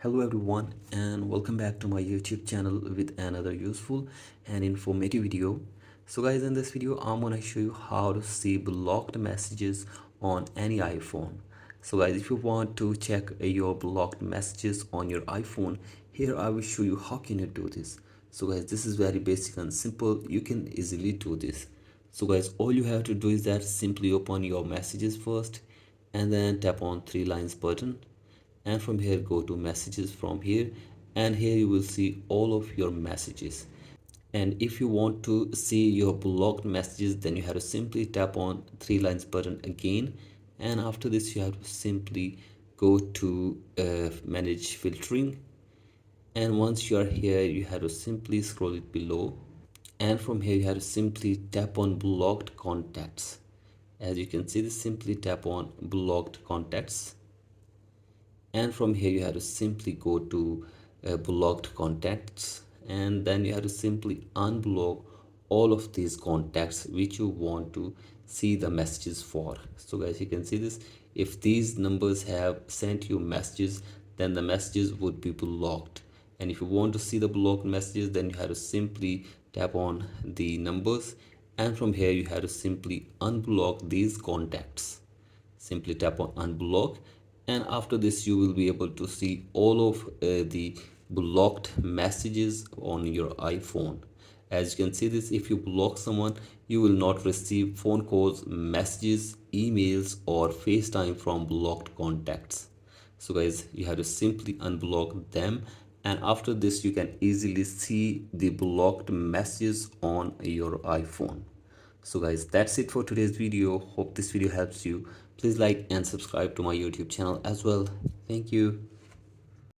Hello everyone and welcome back to my YouTube channel with another useful and informative video. So guys, in this video I'm gonna show you how to see blocked messages on any iPhone. So guys, if you want to check your blocked messages on your iPhone, here I will show you how can you do this. So guys, this is very basic and simple. You can easily do this. So guys, all you have to do is that simply open your messages first and then tap on three lines button, and from here go to messages from here, and here you will see all of your messages. And if you want to see your blocked messages, then you have to simply tap on three lines button again, and after this you have to simply go to manage filtering, and once you are here you have to simply scroll it below, and from here you have to simply tap on blocked contacts. As you can see this, simply tap on blocked contacts, and from here you have to simply go to blocked contacts, and then you have to simply unblock all of these contacts which you want to see the messages for. So guys, you can see this, if these numbers have sent you messages, then the messages would be blocked, and if you want to see the blocked messages, then you have to simply tap on the numbers, and from here you have to simply unblock these contacts. Simply tap on unblock, and after this you will be able to see all of the blocked messages on your iPhone. As you can see this, if you block someone, you will not receive phone calls, messages, emails or FaceTime from blocked contacts. So guys, you have to simply unblock them, and after this you can easily see the blocked messages on your iPhone. So guys, that's it for today's video. Hope this video helps you. Please like and subscribe to my YouTube channel as well. Thank you.